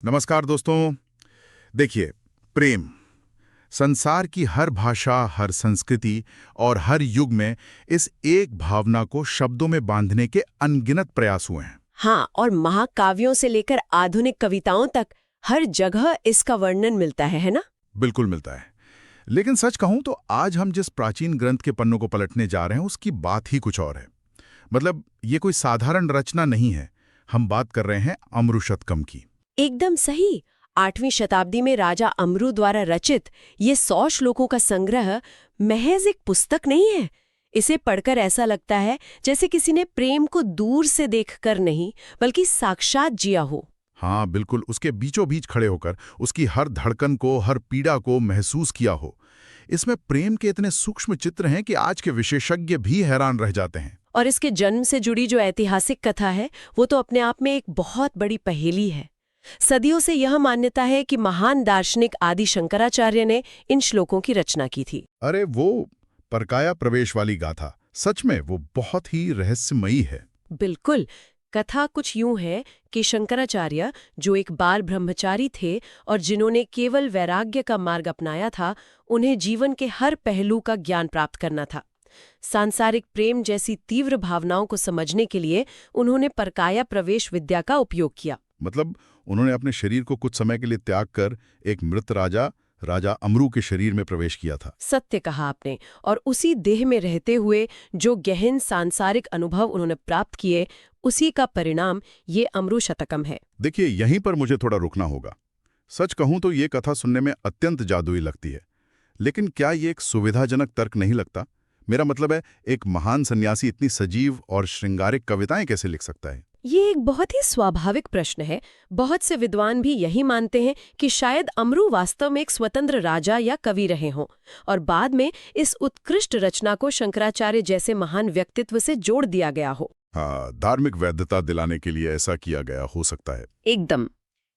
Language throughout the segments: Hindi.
नमस्कार दोस्तों। देखिए, प्रेम संसार की हर भाषा, हर संस्कृति और हर युग में इस एक भावना को शब्दों में बांधने के अनगिनत प्रयास हुए हैं। हाँ, और महाकाव्यों से लेकर आधुनिक कविताओं तक हर जगह इसका वर्णन मिलता है ना? बिल्कुल मिलता है। लेकिन सच कहूं तो आज हम जिस प्राचीन ग्रंथ के पन्नों को पलटने जा रहे हैं उसकी बात ही कुछ और है। मतलब ये कोई साधारण रचना नहीं है। हम बात कर रहे हैं अमरुशतकम की। एकदम सही। 8वीं शताब्दी में राजा अमरू द्वारा रचित ये 100 श्लोकों का संग्रह महज एक पुस्तक नहीं है। इसे पढ़कर ऐसा लगता है जैसे किसी ने प्रेम को दूर से देखकर नहीं, बल्कि साक्षात जिया हो। हाँ बिल्कुल, उसके बीचों बीच खड़े होकर उसकी हर धड़कन को, हर पीड़ा को महसूस किया हो। इसमें प्रेम के इतने सूक्ष्म चित्र हैं कि आज के विशेषज्ञ भी हैरान रह जाते हैं। और इसके जन्म से जुड़ी जो ऐतिहासिक कथा है, वो तो अपने आप में एक बहुत बड़ी पहेली है। सदियों से यह मान्यता है कि महान दार्शनिक आदि शंकराचार्य ने इन श्लोकों की रचना की थी। अरे वो परकाया प्रवेश वाली गाथा, सच में वो बहुत ही रहस्यमयी है। बिल्कुल। कथा कुछ यूं है कि शंकराचार्य, जो एक बाल ब्रह्मचारी थे और जिन्होंने केवल वैराग्य का मार्ग अपनाया था, उन्हें जीवन के हर पहलू का ज्ञान प्राप्त करना था। सांसारिक प्रेम जैसी तीव्र भावनाओं को समझने के लिए उन्होंने परकाया प्रवेश विद्या का उपयोग किया। मतलब उन्होंने अपने शरीर को कुछ समय के लिए त्याग कर एक मृत राजा राजा अमरू के शरीर में प्रवेश किया था। सत्य कहा आपने। और उसी देह में रहते हुए जो गहन सांसारिक अनुभव उन्होंने प्राप्त किए, उसी का परिणाम ये अमरुशतकम है। देखिए, यहीं पर मुझे थोड़ा रुकना होगा। सच कहूं तो ये कथा सुनने में अत्यंत जादुई लगती है, लेकिन क्या ये एक सुविधाजनक तर्क नहीं लगता? मेरा मतलब है, एक महान सन्यासी इतनी सजीव और श्रृंगारिक कविताएं कैसे लिख सकता है? ये एक बहुत ही स्वाभाविक प्रश्न है। बहुत से विद्वान भी यही मानते हैं कि शायद अमरू वास्तव में एक स्वतंत्र राजा या कवि रहे हों, और बाद में इस उत्कृष्ट रचना को शंकराचार्य जैसे महान व्यक्तित्व से जोड़ दिया गया हो। हाँ, धार्मिक वैधता दिलाने के लिए ऐसा किया गया हो सकता है। एकदम।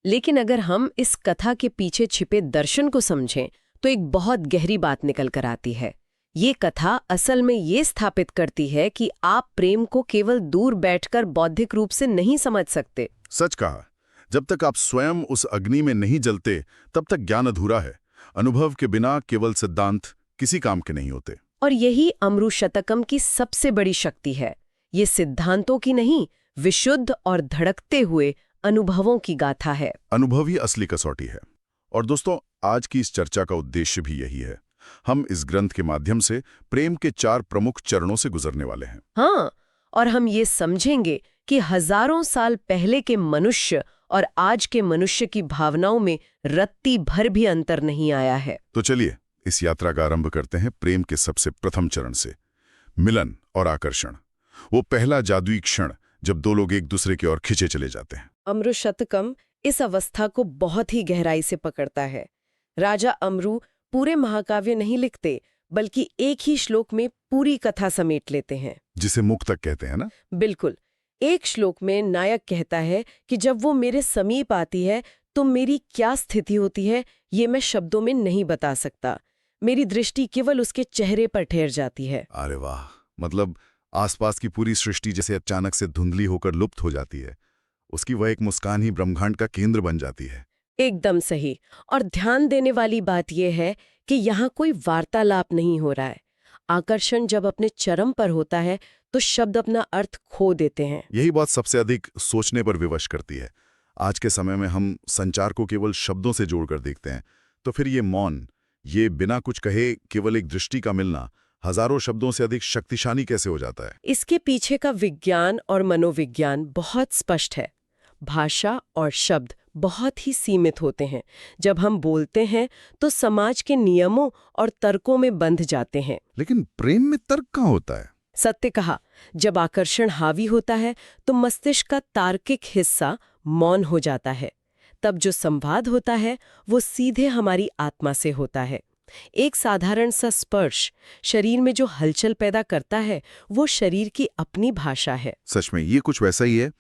लेकिन अगर हम इस कथा के पीछे छिपे दर्शन को समझें, तो एक बहुत गहरी बात निकल कर आती है। ये कथा असल में ये स्थापित करती है कि आप प्रेम को केवल दूर बैठकर बौद्धिक रूप से नहीं समझ सकते। सच कहा। जब तक आप स्वयं उस अग्नि में नहीं जलते, तब तक ज्ञान अधूरा है। अनुभव के बिना केवल सिद्धांत किसी काम के नहीं होते। और यही अमरुशतकम की सबसे बड़ी शक्ति है। ये सिद्धांतों की नहीं, विशुद्ध और धड़कते हुए अनुभवों की गाथा है। अनुभव ही असली कसौटी है। और दोस्तों, आज की इस चर्चा का उद्देश्य भी यही है। हम इस ग्रंथ के माध्यम से प्रेम के 4 प्रमुख चरणों से गुजरने वाले हैं। हाँ, और हम ये समझेंगे कि हजारों साल पहले के मनुष्य और आज के मनुष्य की भावनाओं में रत्ती भर भी अंतर नहीं आया है। तो चलिए इस यात्रा का आरंभ करते हैं प्रेम के सबसे प्रथम चरण से, मिलन और आकर्षण। वो पहला जादुई क्षण जब दो लोग एक दूसरे की ओर खिंचे चले जाते हैं। अमरुशतकम इस अवस्था को बहुत ही गहराई से पकड़ता है। राजा अमरू पूरे महाकाव्य नहीं लिखते, बल्कि एक ही श्लोक में पूरी कथा समेट लेते हैं, जिसे मुक्तक कहते हैं ना। बिल्कुल। एक श्लोक में नायक कहता है कि जब वो मेरे समीप आती है तो मेरी क्या स्थिति होती है, ये मैं शब्दों में नहीं बता सकता। मेरी दृष्टि केवल उसके चेहरे पर ठहर जाती है। अरे वाह! मतलब आसपास की पूरी सृष्टि जैसे अचानक से धुंधली होकर लुप्त हो जाती है। उसकी वह एक मुस्कान ही ब्रह्मांड का केंद्र बन जाती है। एकदम सही। और ध्यान देने वाली बात यह है कि यहाँ कोई वार्तालाप नहीं हो रहा है। आकर्षण जब अपने चरम पर होता है तो शब्द अपना अर्थ खो देते हैं। यही बात सबसे अधिक सोचने पर विवश करती है। आज के समय में हम संचार को केवल शब्दों से जोड़कर देखते हैं, तो फिर ये मौन, ये बिना कुछ कहे केवल एक दृष्टि का मिलना हजारों शब्दों से अधिक शक्तिशाली कैसे हो जाता है? इसके पीछे का विज्ञान और मनोविज्ञान बहुत स्पष्ट है। भाषा और शब्द बहुत ही सीमित होते हैं। जब हम बोलते हैं तो समाज के नियमों और तर्कों में बंध जाते हैं। लेकिन प्रेम में तर्क कहाँ होता है? सत्य कहा। जब आकर्षण हावी होता है तो मस्तिष्क का तार्किक हिस्सा मौन हो जाता है। तब जो संवाद होता है वो सीधे हमारी आत्मा से होता है। एक साधारण सा स्पर्श शरीर में जो हलचल पैदा करता है, वो शरीर की अपनी भाषा है। सच में ये कुछ वैसा ही है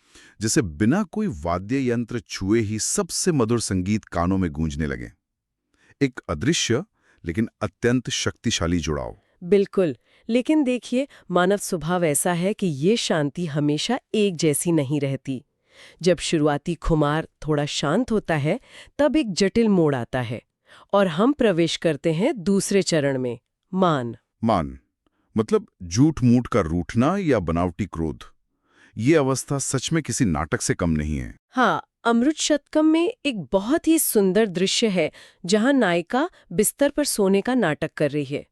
जैसे बिना कोई वाद्य यंत्र छुए ही सबसे मधुर संगीत कानों में गूंजने लगे। एक अदृश्य लेकिन अत्यंत शक्तिशाली जुड़ाव। बिल्कुल। लेकिन देखिए, मानव स्वभाव ऐसा है कि ये शांति हमेशा एक जैसी नहीं रहती। जब शुरुआती खुमार थोड़ा शांत होता है तब एक जटिल मोड़ आता है और हम प्रवेश करते हैं दूसरे चरण में, मान। मान मतलब झूठ मूठ का रूठना या बनावटी क्रोध। ये अवस्था सच में किसी नाटक से कम नहीं है। हाँ, अमृत शतकम में एक बहुत ही सुंदर दृश्य है जहां नायिका बिस्तर पर सोने का नाटक कर रही है।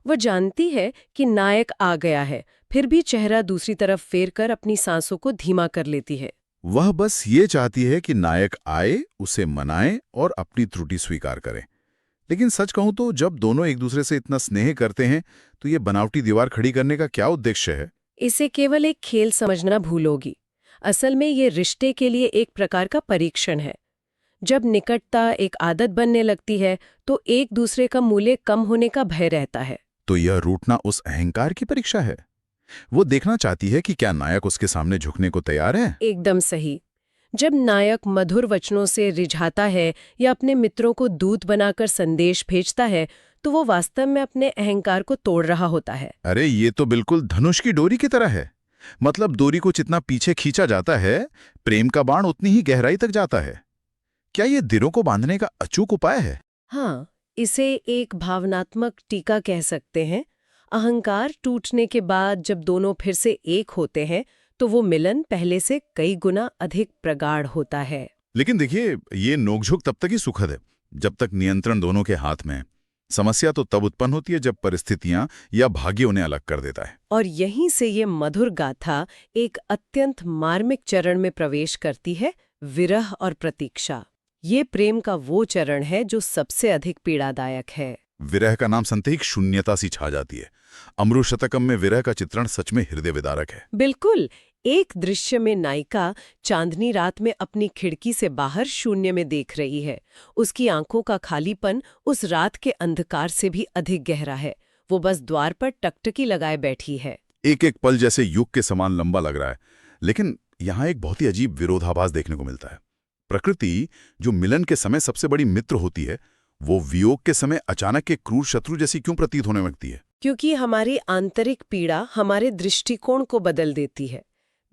वह जानती है कि नायक आ गया है, फिर भी चेहरा दूसरी तरफ फेर कर अपनी सांसों को धीमा कर लेती है। वह बस ये चाहती है कि नायक आए, उसे मनाए और अपनी त्रुटि स्वीकार करे। लेकिन सच कहूं तो जब दोनों एक दूसरे से इतना स्नेह करते हैं तो ये बनावटी दीवार खड़ी करने का क्या उद्देश्य है? इसे केवल एक खेल समझना भूलोगी। असल में ये रिश्ते के लिए एक प्रकार का परीक्षण है। जब निकटता एक आदत बनने लगती है तो एक दूसरे का मूल्य कम होने का भय रहता है। तो यह रूठना उस अहंकार की परीक्षा है। वो देखना चाहती है कि क्या नायक उसके सामने झुकने को तैयार है। एकदम सही। जब नायक मधुर वचनों से रिझाता है या अपने मित्रों को दूत बनाकर संदेश भेजता है तो वो वास्तव में अपने अहंकार को तोड़ रहा होता है। अरे ये तो बिल्कुल धनुष की डोरी की तरह है। मतलब डोरी को जितना पीछे खींचा जाता है, प्रेम का बाण उतनी ही गहराई तक जाता है। क्या ये दिलों को बांधने का अचूक उपाय है? हाँ, इसे एक भावनात्मक टीका कह सकते हैं। अहंकार टूटने के बाद जब दोनों फिर से एक होते हैं तो वो मिलन पहले से कई गुना अधिक प्रगाढ़ होता है। लेकिन देखिए, ये नोकझोंक तब तक ही सुखद है जब तक नियंत्रण दोनों के हाथ में है। समस्या तो तब उत्पन्न होती है जब परिस्थितियां या भाग्य उन्हें अलग कर देता है। और यहीं से ये मधुर गाथा एक अत्यंत मार्मिक चरण में प्रवेश करती है, विरह और प्रतीक्षा। ये प्रेम का वो चरण है जो सबसे अधिक पीड़ादायक है। विरह का नाम सुनते ही शून्यता सी छा जाती है। अमृत शतकम में विरह का चित्रण सच में हृदय विदारक है। बिल्कुल। एक दृश्य में नायिका चांदनी रात में अपनी खिड़की से बाहर शून्य में देख रही है। उसकी आंखों का खालीपन उस रात के अंधकार से भी अधिक गहरा है। वो बस द्वार पर टकटकी लगाए बैठी है। एक एक पल जैसे युग के समान लंबा लग रहा है। लेकिन यहाँ एक बहुत ही अजीब विरोधाभास देखने को मिलता है। प्रकृति, जो मिलन के समय सबसे बड़ी मित्र होती है, वो वियोग के समय अचानक एक क्रूर शत्रु जैसी क्यों प्रतीत होने लगती है? क्योंकि हमारी आंतरिक पीड़ा हमारे दृष्टिकोण को बदल देती है।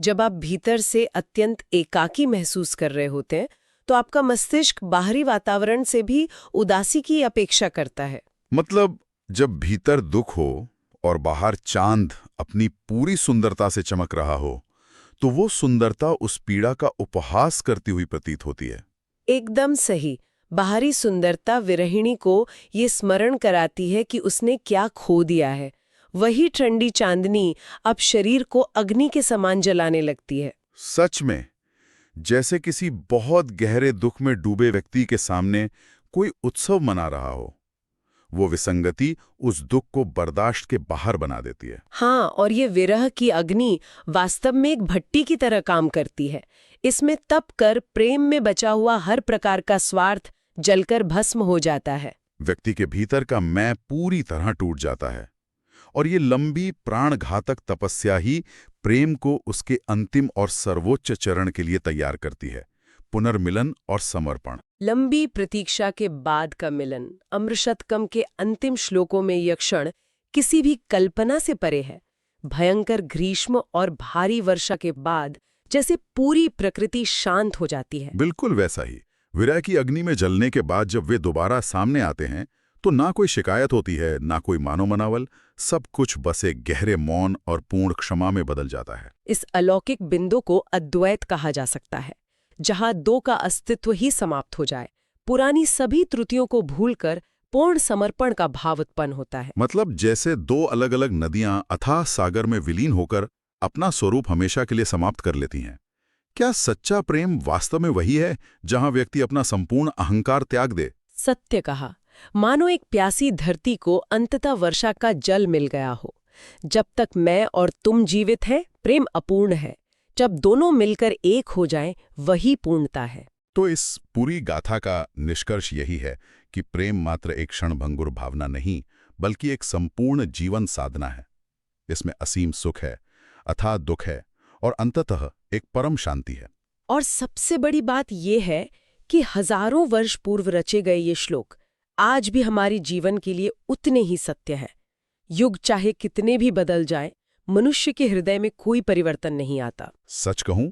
जब आप भीतर से अत्यंत एकाकी महसूस कर रहे होते हैं तो आपका मस्तिष्क बाहरी वातावरण से भी उदासी की अपेक्षा करता है। मतलब जब भीतर दुख हो और बाहर चांद अपनी पूरी सुंदरता से चमक रहा हो, तो वो सुंदरता उस पीड़ा का उपहास करती हुई प्रतीत होती है। एकदम सही। बाहरी सुंदरता विरहिणी को ये स्मरण कराती है कि उसने क्या खो दिया है। वही ठंडी चांदनी अब शरीर को अग्नि के समान जलाने लगती है। सच में, जैसे किसी बहुत गहरे दुख में डूबे व्यक्ति के सामने कोई उत्सव मना रहा हो। वो विसंगति उस दुख को बर्दाश्त के बाहर बना देती है। हाँ, और ये विरह की अग्नि वास्तव में एक भट्टी की तरह काम करती है। इसमें तप कर प्रेम में बचा हुआ हर प्रकार का स्वार्थ जलकर भस्म हो जाता है। व्यक्ति के भीतर का मैं पूरी तरह टूट जाता है। और ये लंबी प्राणघातक तपस्या ही प्रेम को उसके अंतिम और सर्वोच्च चरण के लिए तैयार करती है, पुनर्मिलन और समर्पण। लंबी प्रतीक्षा के बाद का मिलन। अमृत शतकम के अंतिम श्लोकों में यह क्षण किसी भी कल्पना से परे है। भयंकर ग्रीष्म और भारी वर्षा के बाद जैसे पूरी प्रकृति शांत हो जाती है। बिल्कुल वैसा ही। विरह की अग्नि में जलने के बाद जब वे दोबारा सामने आते हैं तो ना कोई शिकायत होती है, ना कोई मानो मनावल। सब कुछ बस एक गहरे मौन और पूर्ण क्षमा में बदल जाता है। इस अलौकिक बिंदु को अद्वैत कहा जा सकता है, जहां दो का अस्तित्व ही समाप्त हो जाए। पुरानी सभी त्रुटियों को भूलकर पूर्ण समर्पण का भाव उत्पन्न होता है। मतलब जैसे दो अलग अलग नदियां अथाह सागर में विलीन होकर अपना स्वरूप हमेशा के लिए समाप्त कर लेती हैं। क्या सच्चा प्रेम वास्तव में वही है जहां व्यक्ति अपना संपूर्ण अहंकार त्याग दे? सत्य कहा। मानो एक प्यासी धरती को अंततः वर्षा का जल मिल गया हो। जब तक मैं और तुम जीवित हैं, प्रेम अपूर्ण है। जब दोनों मिलकर एक हो जाएं, वही पूर्णता है। तो इस पूरी गाथा का निष्कर्ष यही है कि प्रेम मात्र एक क्षणभंगुर भावना नहीं, बल्कि एक संपूर्ण जीवन साधना है। इसमें असीम सुख है, अथाह दुख है और अंततः एक परम शांति है। और सबसे बड़ी बात यह है कि हजारों वर्ष पूर्व रचे गए ये श्लोक आज भी हमारी जीवन के लिए उतने ही सत्य है। युग चाहे कितने भी बदल जाए, मनुष्य के हृदय में कोई परिवर्तन नहीं आता। सच कहूं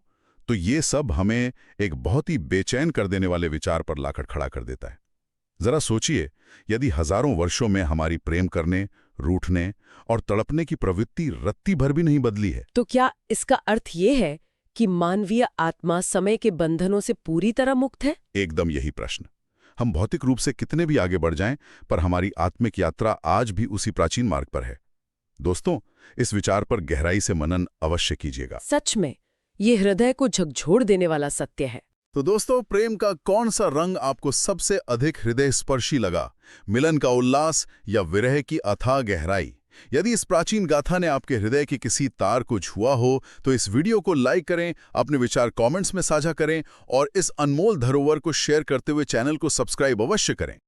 तो ये सब हमें एक बहुत ही बेचैन कर देने वाले विचार पर लाकर खड़ा कर देता है। जरा सोचिए, यदि हजारों वर्षों में हमारी प्रेम करने, रूठने और तड़पने की प्रवृत्ति रत्ती भर भी नहीं बदली है, तो क्या इसका अर्थ ये है कि मानवीय आत्मा समय के बंधनों से पूरी तरह मुक्त है? एकदम यही प्रश्न। हम भौतिक रूप से कितने भी आगे बढ़ जाएं, पर हमारी आत्मिक यात्रा आज भी उसी प्राचीन मार्ग पर है। दोस्तों, इस विचार पर गहराई से मनन अवश्य कीजिएगा। सच में ये हृदय को झकझोर देने वाला सत्य है। तो दोस्तों, प्रेम का कौन सा रंग आपको सबसे अधिक हृदय स्पर्शी लगा? मिलन का उल्लास या विरह की अथाह गहराई? यदि इस प्राचीन गाथा ने आपके हृदय के किसी तार को छुआ हो, तो इस वीडियो को लाइक करें, अपने विचार कमेंट्स में साझा करें और इस अनमोल धरोहर को शेयर करते हुए चैनल को सब्सक्राइब अवश्य करें।